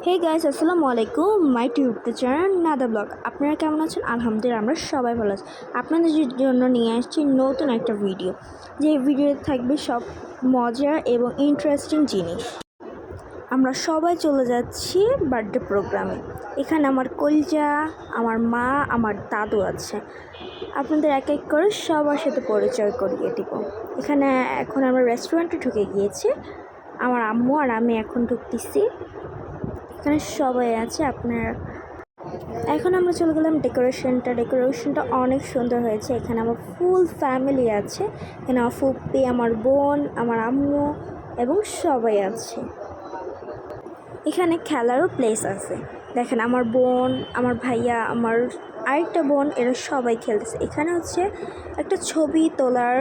Hey guys, আসসালামু আলাইকুম। মাই tube channel নাদা blog. আপনারা কেমন আছেন? আলহামদুলিল্লাহ আমরা সবাই ভালো আছি। আপনাদের জন্য নিয়ে আসছি নতুন একটা ভিডিও, যে ভিডিওতে থাকবে সব মজার এবং ইন্টারেস্টিং জিনিস। আমরা সবাই চলে যাচ্ছি বার্থডে প্রোগ্রামে। এখানে আমার কলিজা, আমার মা, আমার দাদু আছে। আপনাদের এক এক করে সবার সাথে পরিচয় করিয়ে দিব। এখানে এখন আমরা রেস্টুরেন্টে ঢুকে গিয়েছি। আমার আম্মু আর আমি এখন ঢুকতেছি। এখানে সবাই আছে। এখন আমরা চলে গেলাম ডেকোরেশনটা অনেক সুন্দর হয়েছে। এখানে আমার ফুল ফ্যামিলি আছে। এখানে আমার ফুপ্পি, আমার বোন, আমার আম্মু এবং সবাই আছে। এখানে খেলারও প্লেস আছে। দেখেন আমার বোন, আমার ভাইয়া, আমার আরেকটা বোন, এরা সবাই খেলতেছে। এখানে হচ্ছে একটা ছবি তোলার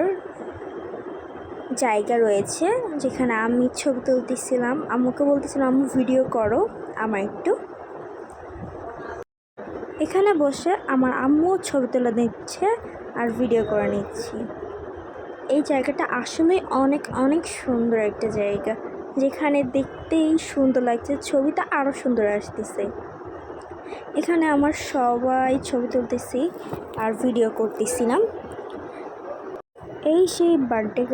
জায়গা রয়েছে, যেখানে আমি ছবি তুলতেছিলাম। আম্মুকে বলতেছিলাম, আম্মু ভিডিও করো আমার একটু। এখানে বসে আমার আম্মু ছবি তুলে দিচ্ছে আর ভিডিও করে নিচ্ছি। এই জায়গাটা আসলে অনেক অনেক সুন্দর একটা জায়গা, যেখানে দেখতেই সুন্দর লাগছে, ছবিটা আরও সুন্দর আসতেছে। এখানে আমার সবাই ছবি তুলতেছি আর ভিডিও করতেছিলাম। এই সেই বার্থডে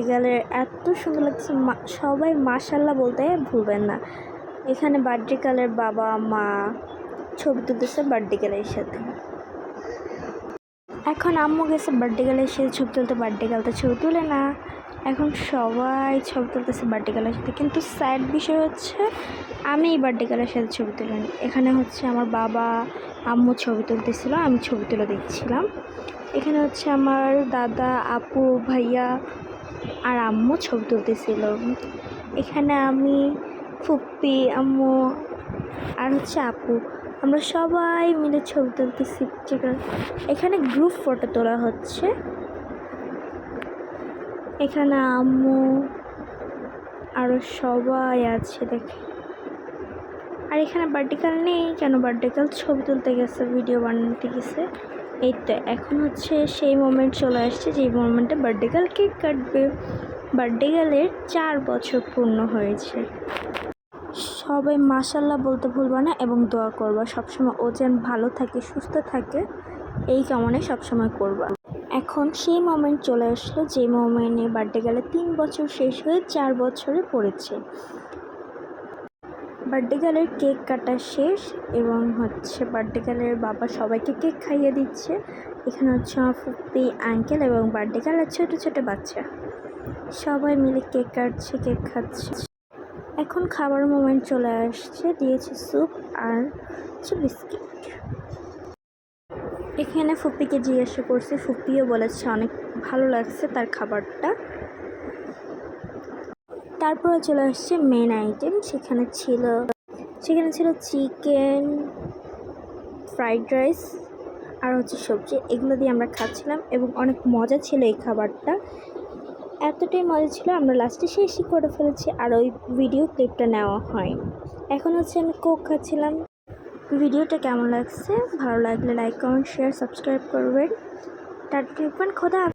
গার্লের এত সুন্দর লাগছে, সবাই মাশাআল্লাহ বলতে ভুলবেন না। এখানে বার্থডে গার্লের বাবা মা ছবি তুলতেছে বার্থডে গার্লের সাথে। এখন আম্মু গেছে বার্থডে গার্লের সাথে ছবি তুলতে, বার্থডে গার্ল তো ছবি তুলে না। এখন সবাই ছবি তুলতেছে বার্থডে গার্লের সাথে, কিন্তু স্যাড বিষয় হচ্ছে আমি এই বার্থডে গার্লের সাথে ছবি তুলিনি। এখানে হচ্ছে আমার বাবা আম্মু ছবি তুলতেছিল, আমি ছবি তুলে দিচ্ছিলাম। এখানে হচ্ছে আমার দাদা, আপু, ভাইয়া আর আম্মু ছবি তুলতেছিল। এখানে আমি, ফুপ্পি, আম্মু আর হচ্ছে আপু, আমরা সবাই মিলে ছবি তুলতেছি। এখানে গ্রুপ ফটো তোলা হচ্ছে। এখানে আম্মু আরও সবাই আছে দেখে। আর এখানে বার্থডে গার্ল নেই কেন, বার্থডে গার্ল ছবি তুলতে গেছে, ভিডিও বানাতে গেছে। এই তো এখন হচ্ছে সেই মোমেন্ট চলে আসছে, যেই মোমেন্টে বার্থডে গার্ল কেক কাটবে। বার্থডে গার্লের 4 বছর পূর্ণ হয়েছে। সবাই মাশাআল্লাহ বলতে ভুলবা না এবং দোয়া করবা সবসময়, ও যেন ভালো থাকে, সুস্থ থাকে, এই কামনায় সবসময় করবা। এখন সেই মোমেন্ট চলে আসলো, যে মোমেন্টে বার্থডে গার্লের 3 বছর শেষ হয়ে 4 বছরে পড়েছে। বার্থডে গার্লের কেক কাটা শেষ এবং হচ্ছে বার্থডে গার্লের বাবা সবাইকে কেক খাইয়ে দিচ্ছে। এখানে হচ্ছে আমার ফুপ্পি, আঙ্কেল এবং বার্থডে গার্লের ছোটো ছোটো বাচ্চা সবাই মিলে কেক কাটছে, কেক খাচ্ছে। এখন খাবার মোমেন্ট চলে আসছে, দিয়েছে স্যুপ আর হচ্ছে বিস্কিট। এখানে ফুপ্পিকে জিজ্ঞাসা করছি, ফুপ্পিও বলেছে অনেক ভালো লাগছে তার খাবারটা। তারপরে চলে আসছে মেন আইটেম। সেখানে ছিল চিকেন, ফ্রাইড রাইস আর হচ্ছে সবজি। এগুলো দিয়ে আমরা খাচ্ছিলাম এবং অনেক মজা ছিল এই খাবারটা। এতটাই মজা ছিল আমরা লাস্টে শেষই করে ফেলেছি, আর ওই ভিডিও ক্লিপটা নেওয়া হয়নি। এখন হচ্ছে আমি কোক খাচ্ছিলাম। ভিডিওটা কেমন লাগছে? ভালো লাগলে লাইক, কমেন্ট, শেয়ার, সাবস্ক্রাইব করবেন। টাটা, খোদা।